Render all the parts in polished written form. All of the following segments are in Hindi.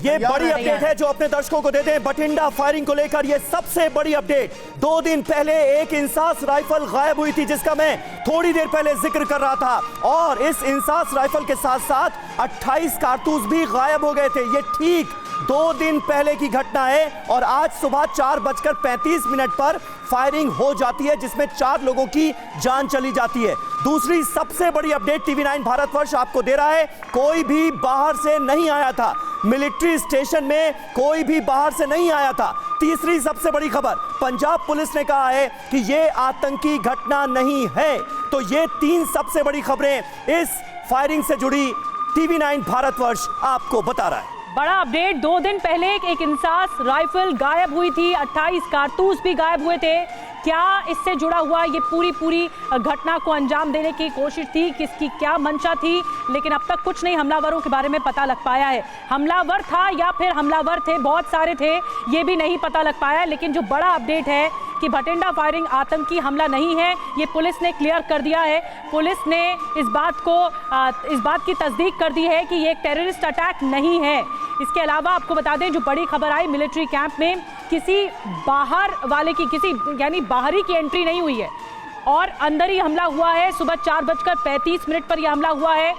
ये बड़ी अपडेट है जो अपने दर्शकों को देते हैं। बठिंडा फायरिंग को लेकर ये सबसे बड़ी अपडेट। 2 दिन पहले एक इंसास राइफल गायब हुई थी जिसका मैं थोड़ी देर पहले जिक्र कर रहा था, और इस इंसास राइफल के साथ साथ 28 कारतूस भी गायब हो गए थे। ये ठीक 2 दिन पहले की घटना है और आज सुबह 4:35 पर फायरिंग हो जाती है जिसमें 4 लोगों की जान चली जाती है। दूसरी सबसे बड़ी अपडेट टीवी 9 भारतवर्ष आपको दे रहा है, कोई भी बाहर से नहीं आया था, मिलिट्री स्टेशन में कोई भी बाहर से नहीं आया था। तीसरी सबसे बड़ी खबर, पंजाब पुलिस ने कहा है कि यह आतंकी घटना नहीं है। तो ये 3 सबसे बड़ी खबरें इस फायरिंग से जुड़ी टीवी 9 भारतवर्ष आपको बता रहा है। बड़ा अपडेट, 2 दिन पहले एक इंसास राइफल गायब हुई थी, 28 कारतूस भी गायब हुए थे। क्या इससे जुड़ा हुआ ये पूरी घटना को अंजाम देने की कोशिश थी, किसकी क्या मंशा थी, लेकिन अब तक कुछ नहीं हमलावरों के बारे में पता लग पाया है। हमलावर था या फिर हमलावर थे, बहुत सारे थे, ये भी नहीं पता लग पाया। लेकिन जो बड़ा अपडेट है कि बठिंडा फायरिंग आतंकी हमला नहीं है, ये पुलिस ने क्लियर कर दिया है। पुलिस ने इस बात की तस्दीक कर दी है कि ये एक टेररिस्ट अटैक नहीं है। इसके अलावा आपको बता दें जो बड़ी खबर आई, मिलिट्री कैंप में किसी बाहर वाले की, किसी यानी बाहरी की एंट्री नहीं हुई है और अंदर ही हमला हुआ है। सुबह 4:35 पर यह हमला हुआ है।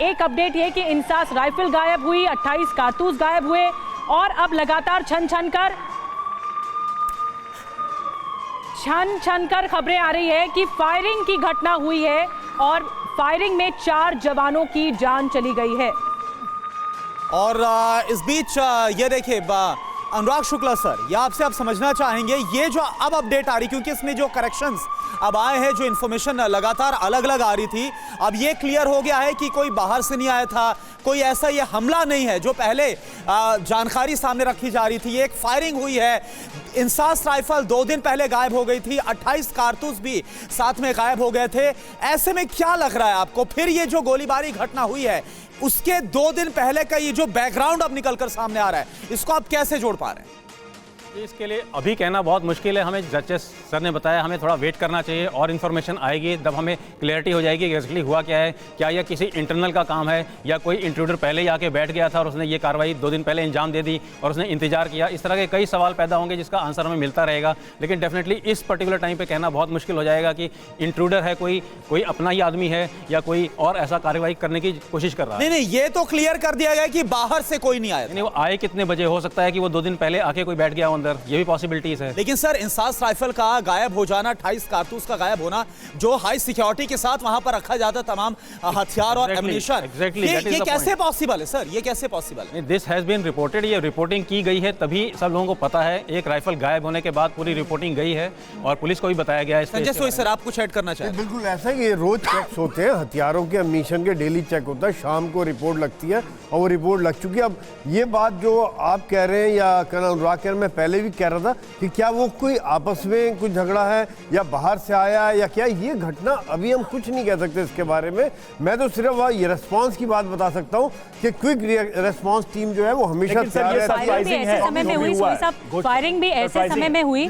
एक अपडेट ये कि इंसास राइफल गायब हुई, 28 कारतूस गायब हुए और अब लगातार छन छन कर खबरें आ रही है कि फायरिंग की घटना हुई है और फायरिंग में 4 जवानों की जान चली गई है। और इस बीच ये देखिए अनुराग शुक्ला सर, ये आपसे आप समझना चाहेंगे ये जो अब अपडेट आ रही, क्योंकि इसमें जो करेक्शंस अब आए हैं, जो इन्फॉर्मेशन लगातार अलग अलग आ रही थी, अब ये क्लियर हो गया है कि कोई बाहर से नहीं आया था, कोई ऐसा ये हमला नहीं है जो पहले जानकारी सामने रखी जा रही थी। ये एक फायरिंग हुई है। इंसास राइफल 2 दिन पहले गायब हो गई थी, 28 कारतूस भी साथ में गायब हो गए थे। ऐसे में क्या लग रहा है आपको, फिर ये जो गोलीबारी घटना हुई है उसके 2 दिन पहले का ये जो बैकग्राउंड अब निकलकर सामने आ रहा है, इसको आप कैसे जोड़ पा रहे हैं? इसके लिए अभी कहना बहुत मुश्किल है। हमें जजेस सर ने बताया हमें थोड़ा वेट करना चाहिए और इन्फॉर्मेशन आएगी तब हमें क्लैरिटी हो जाएगी कि एक्चुअली हुआ क्या है। क्या यह किसी इंटरनल का काम है या कोई इंट्रूडर पहले ही आके बैठ गया था और उसने ये कार्रवाई 2 दिन पहले अंजाम दे दी और उसने इंतजार किया। इस तरह के कई सवाल पैदा होंगे जिसका आंसर हमें मिलता रहेगा, लेकिन डेफिनेटली इस पर्टिकुलर टाइम पर कहना बहुत मुश्किल हो जाएगा कि इंट्रूडर है, कोई अपना ही आदमी है या कोई और ऐसा कार्रवाई करने की कोशिश कर रहा है। नहीं, ये तो क्लियर कर दिया गया कि बाहर से कोई नहीं आया। नहीं, वो आए कितने बजे, हो सकता है कि वो 2 दिन पहले आके कोई बैठ गया अंदर, ये भी पॉसिबिलिटी है। लेकिन सर इंसास राइफल का गायब हो जाना, 28 कारतूस का गायब होना, जो हाई सिक्योरिटी के साथ वहां पर रखा जाता तमाम हथियार और एम्युनिशन, ये कैसे पॉसिबल है सर? ये कैसे पॉसिबल है? दिस हैज बीन रिपोर्टेड, ये रिपोर्टिंग की गई है तभी सब लोगों को पता है। एक राइफल गायब होने के बाद पूरी रिपोर्टिंग गई है और पुलिस को भी बताया गया है। संजय सोई सर, आप कुछ ऐड करना चाहें? बिल्कुल ऐसा ही, ये रोज चेक्स होते हैं, हथियारों के एम्युनिशन के डेली चेक होता है, शाम को रिपोर्ट लगती है और वो रिपोर्ट लग चुकी है। अब ये बात जो आप कह रहे हैं या अनुराग कह रहे हैं, मैं पहले भी कह रहा था कि क्या वो कोई आपस में कुछ झगड़ा है या बाहर से आया या क्या, ये घटना अभी हम कुछ नहीं कह सकते इसके बारे में। मैं तो सिर्फ ये रिस्पांस की बात बता सकता हूँ कि क्विक रिस्पांस टीम जो है वो हमेशा फायरिंग भी ऐसे समय में हुई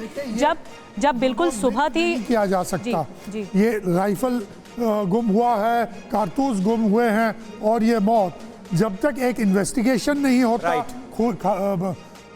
जब बिल्कुल सुबह थी। किया जा सकता ये राइफल गुम हुआ है, कारतूस गुम हुए हैं और ये मौत, जब तक एक इन्वेस्टिगेशन नहीं होता,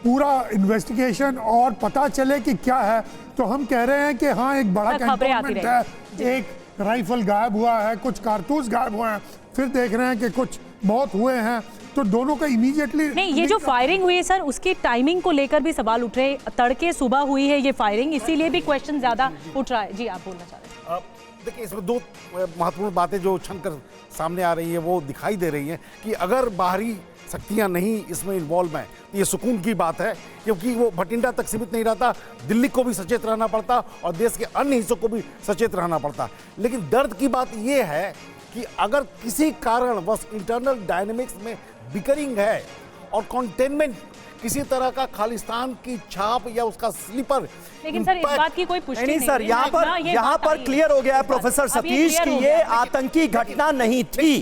पूरा इन्वेस्टिगेशन और पता चले कि क्या है, तो हम कह रहे हैं कि हाँ एक बड़ा कैंटोनमेंट है, एक राइफल गायब हुआ है, कुछ कारतूस गायब हुए हैं, फिर देख रहे हैं कि कुछ मौत हुए हैं, तो दोनों का इमीडिएटली नहीं। ये जो फायरिंग हुई है सर, उसकी टाइमिंग को लेकर भी सवाल उठ रहे हैं। तड़के सुबह हुई है ये फायरिंग, इसीलिए भी क्वेश्चन ज्यादा उठ रहा है। जी, आप बोलना चाह रहे हैं? देखिए, इसमें 2 महत्वपूर्ण बातें जो छनकर सामने आ रही है वो दिखाई दे रही हैं कि अगर बाहरी शक्तियां नहीं इसमें इन्वॉल्व हैं तो ये सुकून की बात है, क्योंकि वो बठिंडा तक सीमित नहीं रहता, दिल्ली को भी सचेत रहना पड़ता और देश के अन्य हिस्सों को भी सचेत रहना पड़ता। लेकिन दर्द की बात ये है कि अगर किसी कारण बस इंटरनल डायनेमिक्स में बिकरिंग है और कंटेनमेंट किसी तरह का खालिस्तान की छाप या उसका स्लीपर, लेकिन सर इस बात की कोई पुष्टि नहीं। सर यहाँ पर क्लियर हो गया है प्रोफेसर सतीश कि ये आतंकी घटना नहीं थी।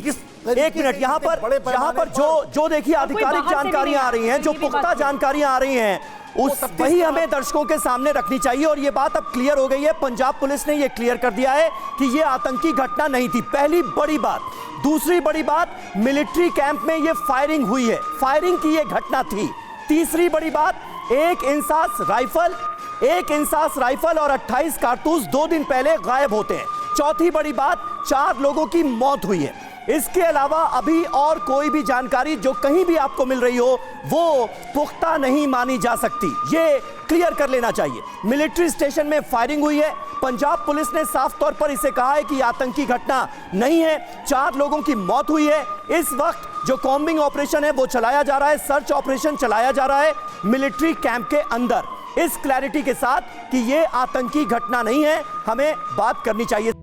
एक मिनट, यहाँ पर जो देखिए आधिकारिक जानकारियां आ रही हैं, जो पुख्ता जानकारियां आ रही हैं, वही हमें दर्शकों के सामने रखनी चाहिए। और ये बात अब क्लियर हो गई है, पंजाब पुलिस ने ये क्लियर कर दिया है कि ये आतंकी घटना नहीं थी। पहली बड़ी बात। दूसरी बड़ी बात, मिलिट्री कैंप में ये फायरिंग हुई है, फायरिंग की ये घटना थी। तीसरी बड़ी बात, एक इंसास राइफल और 28 कारतूस 2 दिन पहले गायब होते हैं। चौथी बड़ी बात, 4 लोगों की मौत हुई है। इसके अलावा अभी और कोई भी जानकारी जो कहीं भी आपको मिल रही हो वो पुख्ता नहीं मानी जा सकती, ये क्लियर कर लेना चाहिए। मिलिट्री स्टेशन में फायरिंग हुई है, पंजाब पुलिस ने साफ तौर पर इसे कहा है कि आतंकी घटना नहीं है। 4 लोगों की मौत हुई है। इस वक्त जो कॉम्बिंग ऑपरेशन है वो चलाया जा रहा है, सर्च ऑपरेशन चलाया जा रहा है मिलिट्री कैंप के अंदर। इस क्लैरिटी के साथ कि ये आतंकी घटना नहीं है, हमें बात करनी चाहिए।